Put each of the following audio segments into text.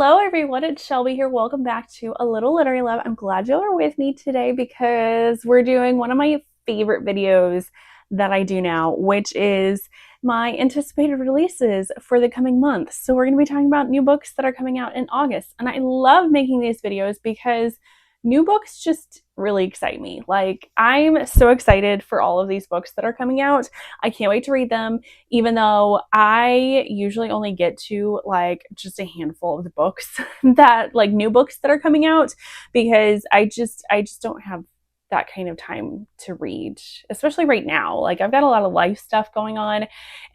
Hello everyone, it's Shelby here. Welcome back to A Little Literary Love. I'm glad you are with me today because we're doing one of my favorite videos that I do now, which is my anticipated releases for the coming month. So we're going to be talking about new books that are coming out in August. And I love making these videos because new books just really excite me. Like, I'm so excited for all of these books that are coming out. I can't wait to read them, even though I usually only get to like just a handful of the books that like new books that are coming out, because I just don't have that kind of time to read, especially right now. Like, I've got a lot of life stuff going on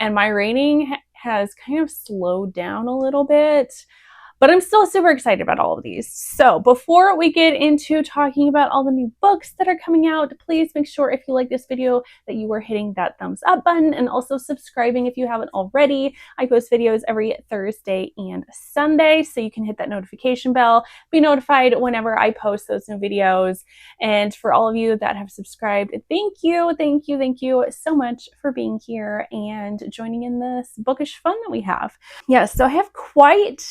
and my reading has kind of slowed down a little bit. But I'm still super excited about all of these. So before we get into talking about all the new books that are coming out, please make sure if you like this video that you are hitting that thumbs up button and also subscribing if you haven't already. I post videos every Thursday and Sunday, so you can hit that notification bell, be notified whenever I post those new videos. And for all of you that have subscribed, thank you so much for being here and joining in this bookish fun that we have. Yes, so I have quite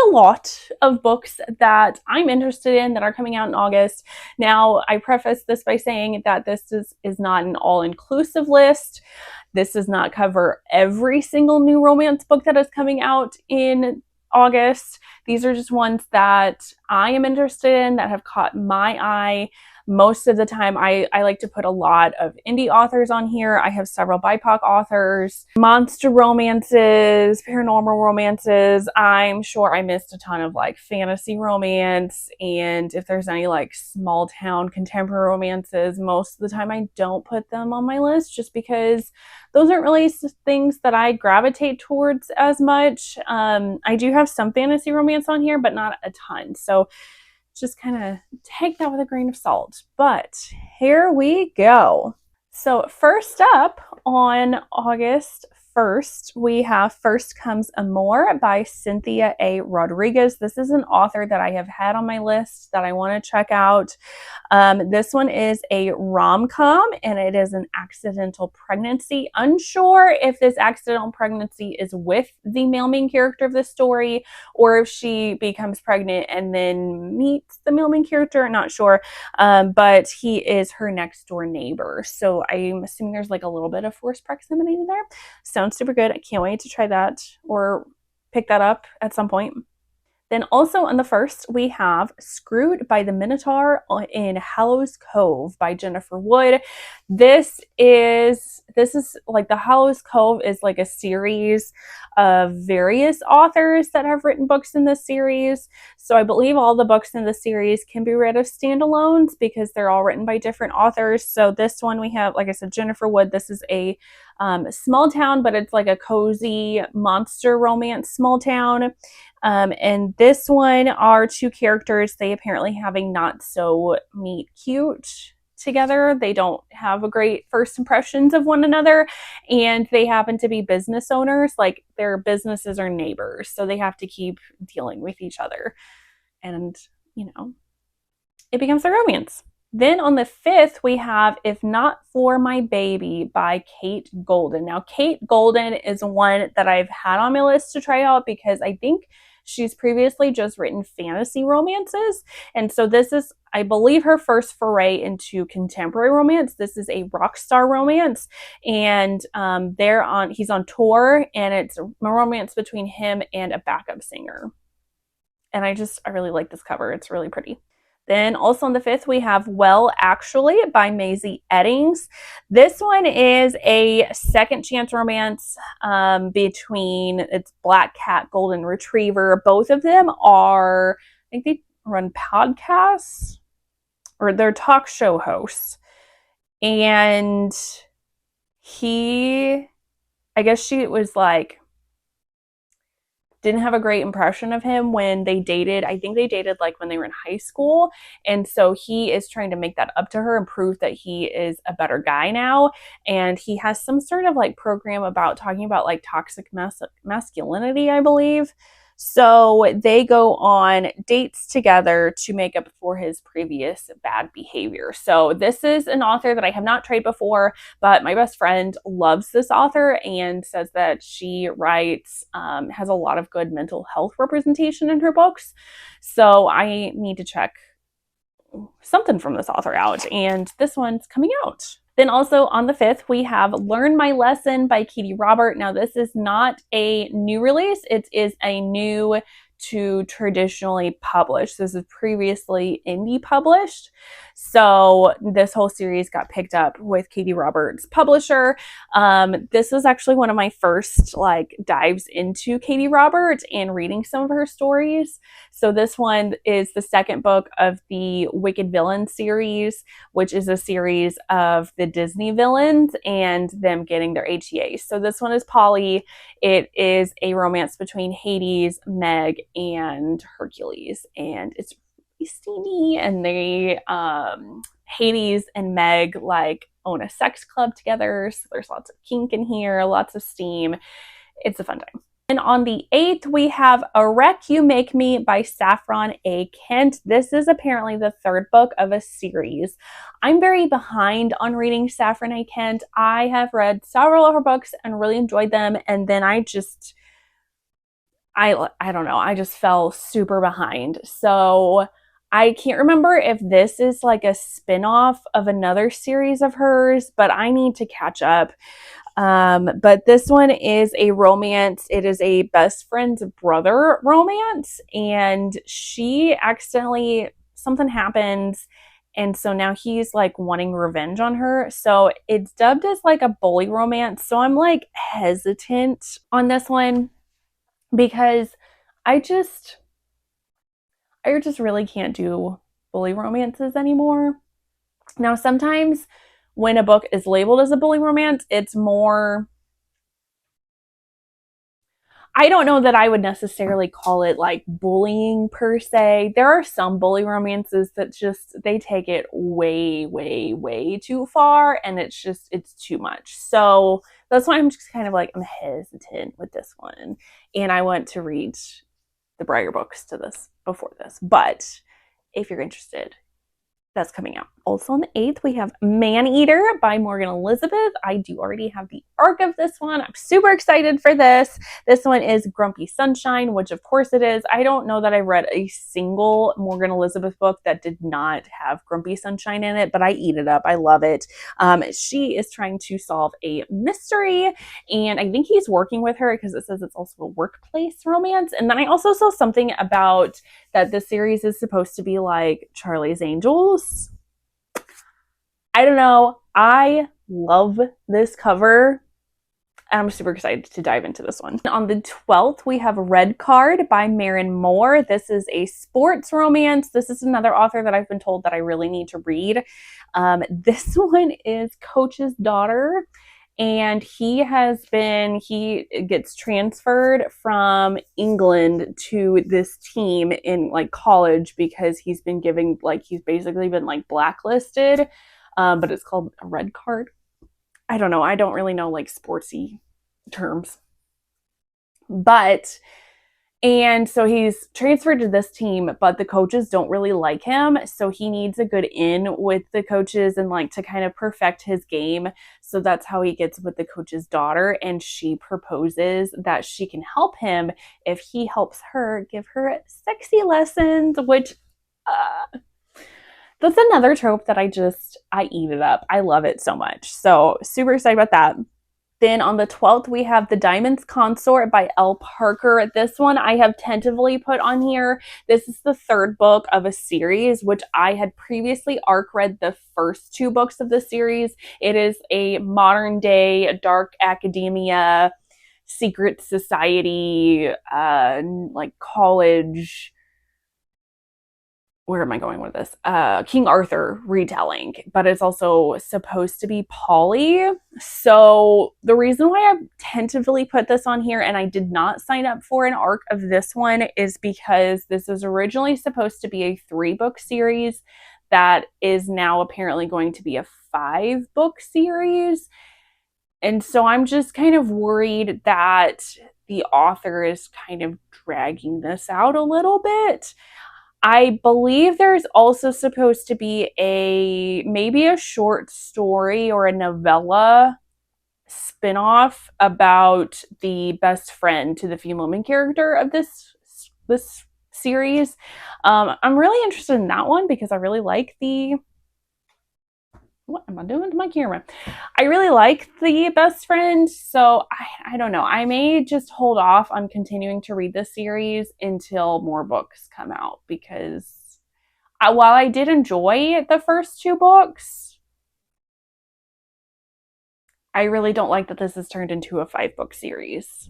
a lot of books that I'm interested in that are coming out in August. Now, I preface this by saying that this is not an all-inclusive list. This does not cover every single new romance book that is coming out in August. These are just ones that I am interested in, that have caught my eye. Most of the time, I like to put a lot of indie authors on here. I have several BIPOC authors, monster romances, paranormal romances. I'm sure I missed a ton of like fantasy romance, and if there's any like small town contemporary romances, most of the time I don't put them on my list just because those aren't really things that I gravitate towards as much. I do have some fantasy romance on here, but not a ton. So just kind of take that with a grain of salt. But here we go. So first up on August 1st, we have First Comes Amore by Cynthia A. Rodriguez. This is an author that I have had on my list that I want to check out. This one is a rom-com and it is an accidental pregnancy. Unsure if this accidental pregnancy is with the male main character of the story or if she becomes pregnant and then meets the male main character. Not sure, but he is her next door neighbor. So I'm assuming there's like a little bit of forced proximity in there. Sounds super good. I can't wait to try that or pick that up at some point. Then also on the 1st, we have Screwed by the Minotaur in Hallows Cove by Jennifer Wood. This is like, the Hallows Cove is like a series of various authors that have written books in this series. So I believe all the books in the series can be read as standalones because they're all written by different authors. So this one we have, like I said, Jennifer Wood. This is a small town, but it's like a cozy monster romance small town. And this one are two characters. They apparently have a not so meet cute together. They don't have a great first impressions of one another, and they happen to be business owners. Like, their businesses are neighbors, so they have to keep dealing with each other, and it becomes a romance. Then on the 5th, we have If Not For My Baby by Kate Golden. Now, Kate Golden is one that I've had on my list to try out because I think she's previously just written fantasy romances. And so this is, I believe, her first foray into contemporary romance. This is a rock star romance. And he's on tour, and it's a romance between him and a backup singer. And I really like this cover. It's really pretty. Then also on the 5th, we have Well, Actually by Maisie Eddings. This one is a second chance romance between, it's Black Cat, Golden Retriever. Both of them are, I think they run podcasts, or they're talk show hosts. And I guess she was like, didn't have a great impression of him when they dated. I think they dated like when they were in high school. And so he is trying to make that up to her and prove that he is a better guy now. And he has some sort of like program about talking about like toxic masculinity, I believe. So they go on dates together to make up for his previous bad behavior. So this is an author that I have not tried before, but my best friend loves this author and says that she writes, has a lot of good mental health representation in her books. So I need to check something from this author out, and this one's coming out. Then also on the 5th, we have Learn My Lesson by Katie Robert. Now, this is not a new release. It is a new to traditionally published. This is previously indie published. So this whole series got picked up with Katie Roberts' publisher. This was actually one of my first dives into Katie Roberts and reading some of her stories. So this one is the second book of the Wicked Villain series, which is a series of the Disney villains and them getting their HEAs. So this one is Polly. It is a romance between Hades, Meg, and Hercules, and it's really steamy. And they, Hades and Meg own a sex club together. So there's lots of kink in here, lots of steam. It's a fun time. And on the 8th, we have A Wreck You Make Me by Saffron A. Kent. This is apparently the third book of a series. I'm very behind on reading Saffron A. Kent. I have read several of her books and really enjoyed them. And then I don't know, I just fell super behind. So I can't remember if this is a spin-off of another series of hers, but I need to catch up. But this one is a romance. It is a best friend's brother romance, and something happens, and so now he's wanting revenge on her. So it's dubbed as a bully romance. So I'm hesitant on this one because I just really can't do bully romances anymore. Now, sometimes when a book is labeled as a bully romance, it's more, I don't know that I would necessarily call it bullying per se. There are some bully romances that they take it way, way, way too far, and it's too much. So that's why I'm just kind of I'm hesitant with this one. And I want to read the Briar books before this. But if you're interested, that's coming out. Also on the 8th, we have Maneater by Morgan Elizabeth. I do already have the arc of this one. I'm super excited for this. This one is Grumpy Sunshine, which of course it is. I don't know that I read a single Morgan Elizabeth book that did not have Grumpy Sunshine in it, but I eat it up. I love it. She is trying to solve a mystery, and I think he's working with her because it says it's also a workplace romance. And then I also saw something about that the series is supposed to be like Charlie's Angels. I don't know. I love this cover, and I'm super excited to dive into this one. On the 12th, we have Red Card by Maren Moore. This is a sports romance. This is another author that I've been told that I really need to read. This one is Coach's daughter, and he gets transferred from England to this team in college because he's basically been blacklisted. But it's called a red card. I don't know. I don't really know sportsy terms. And so he's transferred to this team, but the coaches don't really like him. So he needs a good in with the coaches and to kind of perfect his game. So that's how he gets with the coach's daughter. And she proposes that she can help him if he helps her give her sexy lessons, which, that's another trope that I eat it up. I love it so much. So super excited about that. Then on the 12th, we have The Diamonds Consort by L. Parker. This one I have tentatively put on here. This is the third book of a series, which I had previously arc read the first two books of the series. It is a modern day dark academia, secret society, college, where am I going with this? King Arthur retelling, but it's also supposed to be Polly. So the reason why I've tentatively put this on here and I did not sign up for an arc of this one is because this is originally supposed to be a 3-book series that is now apparently going to be a 5-book series. And so I'm just kind of worried that the author is kind of dragging this out a little bit. I believe there's also supposed to be maybe a short story or a novella spin-off about the best friend to the female main character of this series. I'm really interested in that one because I really like what am I doing to my camera? I really like the best friend, so I don't know. I may just hold off on continuing to read this series until more books come out because while I did enjoy the first two books, I really don't like that this has turned into a 5-book series.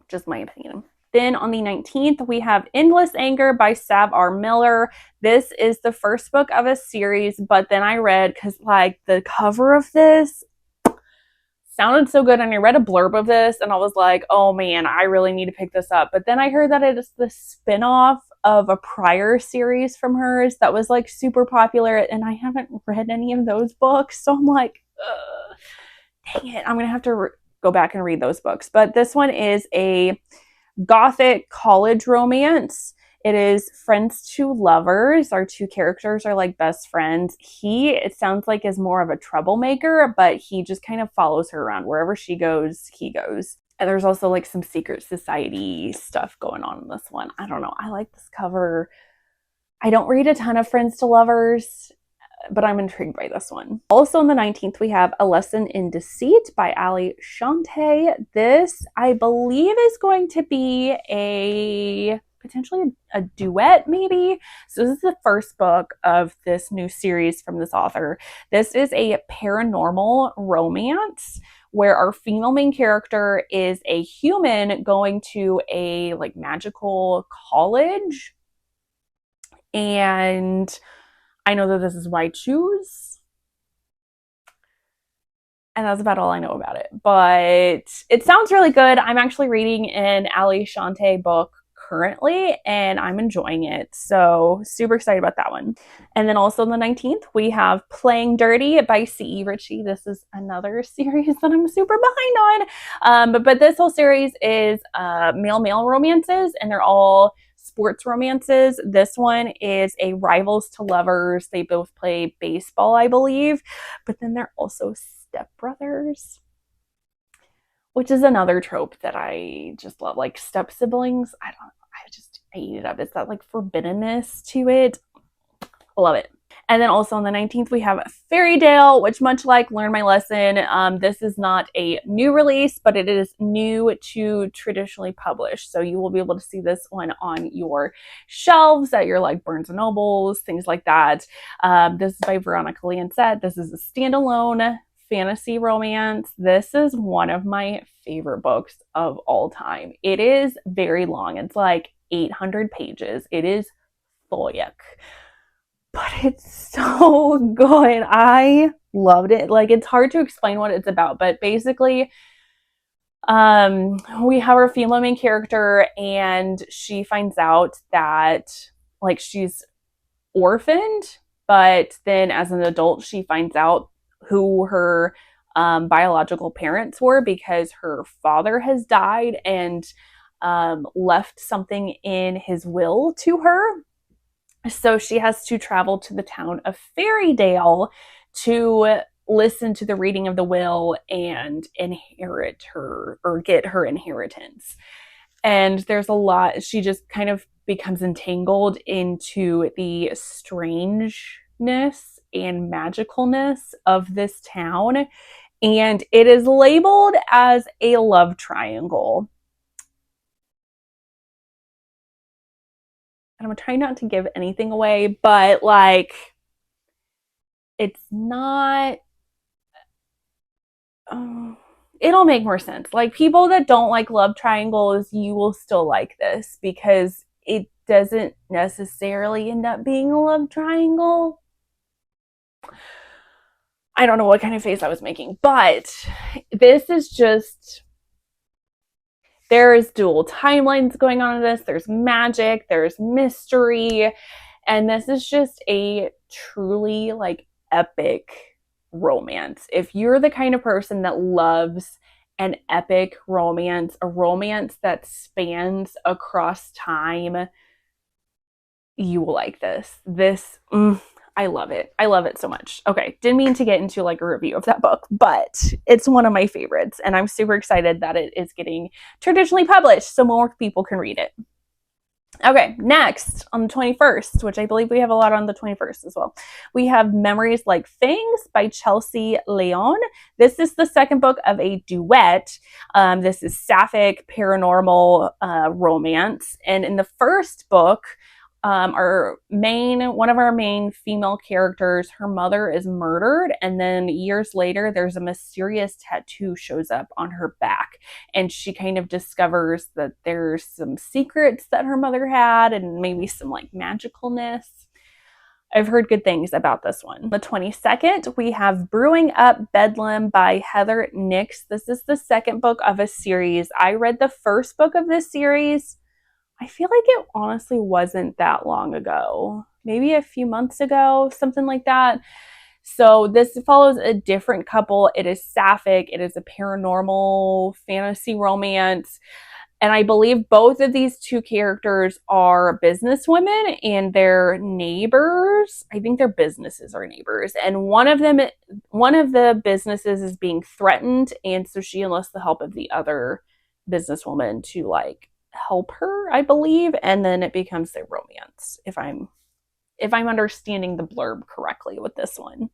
Just my opinion. Then on the 19th, we have Endless Anger by Sav R. Miller. This is the first book of a series, but then I read, because like the cover of this sounded so good, and I read a blurb of this, and I was like, oh man, I really need to pick this up. But then I heard that it is the spinoff of a prior series from hers that was like super popular, and I haven't read any of those books, so I'm like, dang it, I'm gonna have to go back and read those books. But this one is a gothic college romance. It is friends to lovers. Our two characters are like best friends. It sounds like, is more of a troublemaker, but he just kind of follows her around. Wherever she goes, he goes. And there's also like some secret society stuff going on in this one. I don't know. I like this cover. I don't read a ton of friends to lovers, but I'm intrigued by this one. Also on the 19th, we have A Lesson in Deceit by Ali Shante. This, I believe, is going to be potentially a duet, maybe. So this is the first book of this new series from this author. This is a paranormal romance where our female main character is a human going to a like magical college, and I know that this is why I choose. And that's about all I know about it. But it sounds really good. I'm actually reading an Ali Shante book currently, and I'm enjoying it. So super excited about that one. And then also on the 19th, we have Playing Dirty by C.E. Ritchie. This is another series that I'm super behind on. But this whole series is male-male romances, and they're all sports romances. This one is a rivals to lovers. They both play baseball, I believe, but then they're also stepbrothers, which is another trope that I just love. Like step siblings, I eat it up. It's that like forbiddenness to it. I love it. And then also on the 19th, we have Fairytale, which much like Learn My Lesson, this is not a new release, but it is new to traditionally published. So you will be able to see this one on your shelves at your like Barnes & Nobles, things like that. This is by Veronica Lancet. This is a standalone fantasy romance. This is one of my favorite books of all time. It is very long. It's like 800 pages. It is thick, but it's so good. I loved it. Like, it's hard to explain what it's about, but basically, we have our female main character, and she finds out that like she's orphaned, but then as an adult, she finds out who her biological parents were because her father has died and left something in his will to her. So she has to travel to the town of Fairytale to listen to the reading of the will and inherit her or get her inheritance. And there's a lot, she just kind of becomes entangled into the strangeness and magicalness of this town. And it is labeled as a love triangle. And I'm trying not to give anything away, but like, it's not. It'll make more sense. Like, people that don't like love triangles, you will still like this because it doesn't necessarily end up being a love triangle. I don't know what kind of face I was making, but this is just. There's dual timelines going on in this. There's magic, there's mystery, and this is just a truly like epic romance. If you're the kind of person that loves an epic romance, a romance that spans across time, you will like this. I love it. I love it so much. Okay, didn't mean to get into like a review of that book, but it's one of my favorites, and I'm super excited that it is getting traditionally published so more people can read it. Okay, next on the 21st, which I believe we have a lot on the 21st as well, we have Memories Like Things by Chelsea Leon. This is the second book of a duet. This is sapphic paranormal romance. And in the first book, one of our main female characters, her mother is murdered, and then years later there's a mysterious tattoo shows up on her back, and she kind of discovers that there's some secrets that her mother had and maybe some like magicalness. I've heard good things about this one. The 22nd, we have Brewing Up Bedim by Heather Nix. This is the second book of a series. I read the first book of this series, I feel like it honestly wasn't that long ago. Maybe a few months ago, something like that. So this follows a different couple. It is sapphic. It is a paranormal fantasy romance. And I believe both of these two characters are businesswomen and they're neighbors. I think their businesses are neighbors. And one of the businesses is being threatened. And so she enlists the help of the other businesswoman to like help her, I believe, and then it becomes their romance, if I'm understanding the blurb correctly with this one.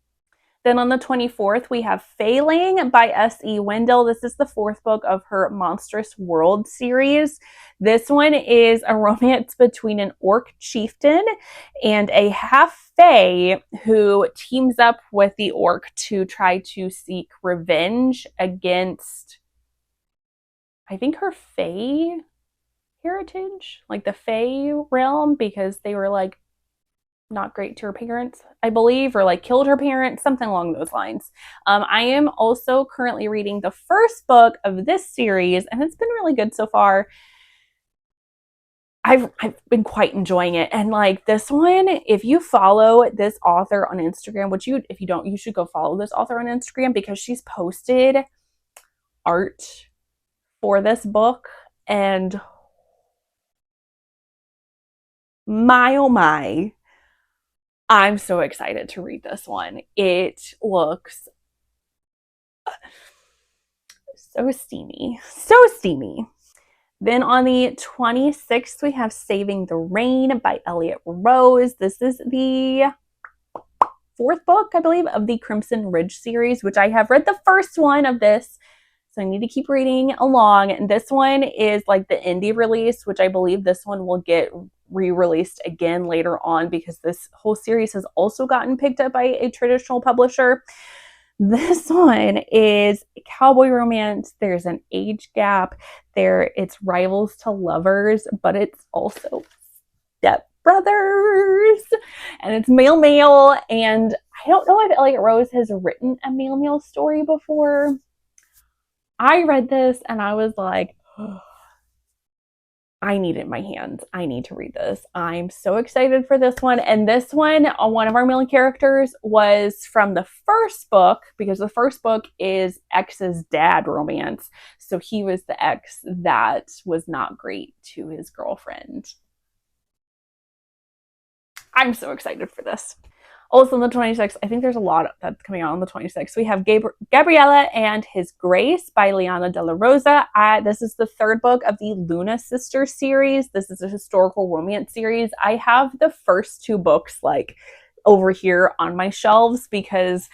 Then on the 24th, we have Failing by S.E. Wendell. This is the fourth book of her Monstrous World series. This one is a romance between an orc chieftain and a half-fae who teams up with the orc to try to seek revenge against, I think, her fae heritage, like the fae realm, because they were like not great to her parents, I believe, or like killed her parents, something along those lines. I am also currently reading the first book of this series, and it's been really good so far. I've been quite enjoying it. And like this one, if you follow this author on Instagram, which if you don't, you should go follow this author on Instagram, because she's posted art for this book, and my oh my, I'm so excited to read this one. It looks so steamy, so steamy. Then on the 26th, we have Saving the Rain by Elliot Rose. This is the fourth book, I believe, of the Crimson Ridge series, which I have read the first one of this, so I need to keep reading along. And this one is like the indie release, which I believe this one will get re-released again later on, because this whole series has also gotten picked up by a traditional publisher. This one is a cowboy romance. There's an age gap. It's rivals to lovers, but it's also step brothers, and it's male. And I don't know if Elliot Rose has written a male story before. I read this and I was like, oh, I need it in my hands. I need to read this. I'm so excited for this one. And this one of our main characters was from the first book, because the first book is ex's dad romance. So he was the ex that was not great to his girlfriend. I'm so excited for this. Also on the 26th, I think there's a lot that's coming out on the 26th. We have Gabriella and His Grace by Liana de la Rosa. This is the third book of the Luna Sisters series. This is a historical romance series. I have the first two books like over here on my shelves because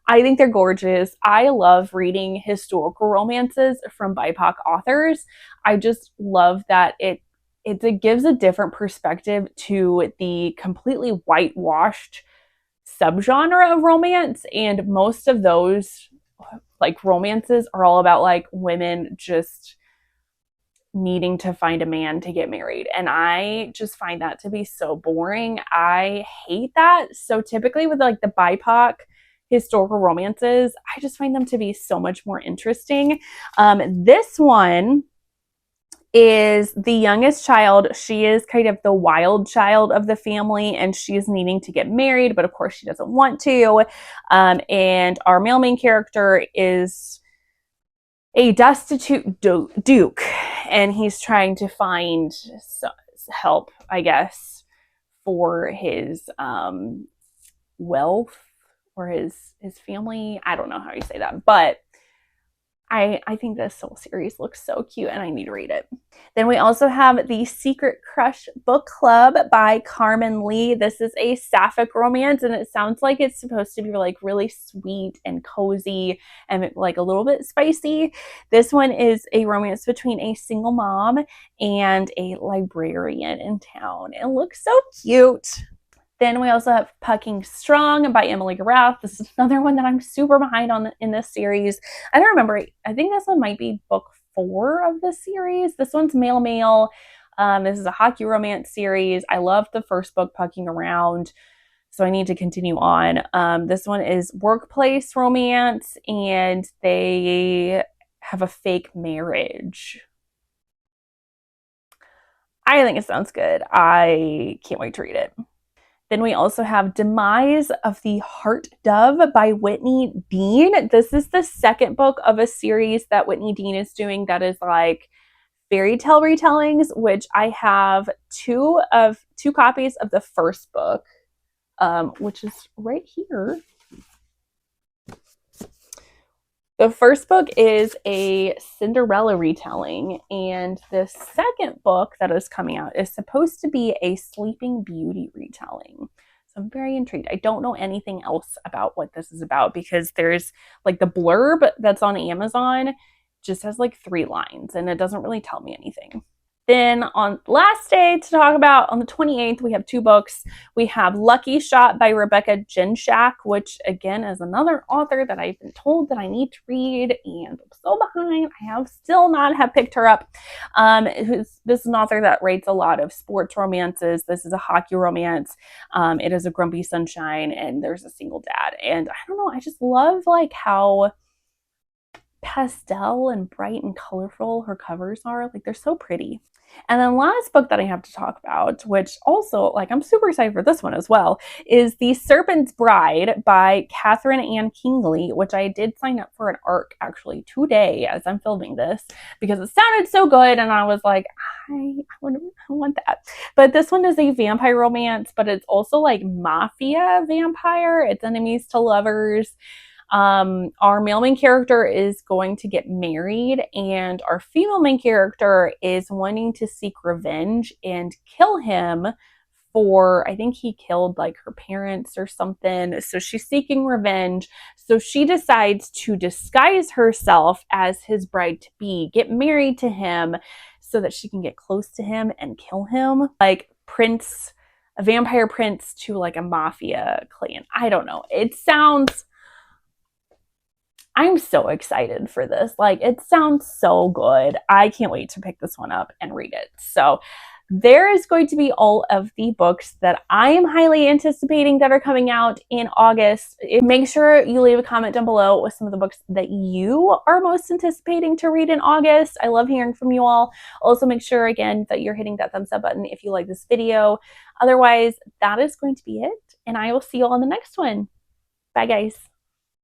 I think they're gorgeous. I love reading historical romances from BIPOC authors. I just love that it gives a different perspective to the completely whitewashed subgenre of romance, and most of those like romances are all about like women just needing to find a man to get married, and I just find that to be so boring. I hate that. So typically with like the BIPOC historical romances, I just find them to be so much more interesting. This one is the youngest child. She is kind of the wild child of the family, and she's needing to get married, but of course she doesn't want to. And our male main character is a destitute duke, and he's trying to find help, I guess, for his wealth or his family. I don't know how you say that, but I think this whole series looks so cute and I need to read it. Then we also have the Secret Crush Book Club by Carmen Lee. This is a sapphic romance and it sounds like it's supposed to be like really sweet and cozy and like a little bit spicy. This one is a romance between a single mom and a librarian in town. It looks so cute. Then we also have Pucking Strong by Emily Garath. This is another one that I'm super behind on in this series. I don't remember. I think this one might be book 4 of the series. This one's male. This is a hockey romance series. I loved the first book, Pucking Around, so I need to continue on. This one is workplace romance, and they have a fake marriage. I think it sounds good. I can't wait to read it. Then we also have Demise of the Heart Dove by Whitney Dean. This is the second book of a series that Whitney Dean is doing that is like fairy tale retellings, which I have two copies of the first book, which is right here. The first book is a Cinderella retelling, and the second book that is coming out is supposed to be a Sleeping Beauty retelling. So I'm very intrigued. I don't know anything else about what this is about because there's like the blurb that's on Amazon just has like 3 lines and it doesn't really tell me anything. Then on last day to talk about, on the 28th, we have 2 books. We have Lucky Shot by Rebecca Genshak, which again is another author that I've been told that I need to read, and I'm so behind. I have still not have picked her up. This is an author that writes a lot of sports romances. This is a hockey romance. It is a grumpy sunshine, and there's a single dad. And I don't know, I just love like how pastel and bright and colorful her covers are. Like, they're so pretty. And then last book that I have to talk about, which also, like, I'm super excited for this one as well, is The Serpents Bride by Catherine Ann Kingley, which I did sign up for an ARC actually today as I'm filming this because it sounded so good and I was like, I want that. But this one is a vampire romance, but it's also like mafia vampire. It's enemies to lovers. Our male main character is going to get married, and our female main character is wanting to seek revenge and kill him for, I think he killed like her parents or something. So she's seeking revenge. So she decides to disguise herself as his bride-to-be, get married to him so that she can get close to him and kill him. Like a vampire prince to like a mafia clan. I don't know. I'm so excited for this. Like, it sounds so good. I can't wait to pick this one up and read it. So there is going to be all of the books that I am highly anticipating that are coming out in August. Make sure you leave a comment down below with some of the books that you are most anticipating to read in August. I love hearing from you all. Also, make sure, again, that you're hitting that thumbs up button if you like this video. Otherwise, that is going to be it, and I will see you all on the next one. Bye, guys.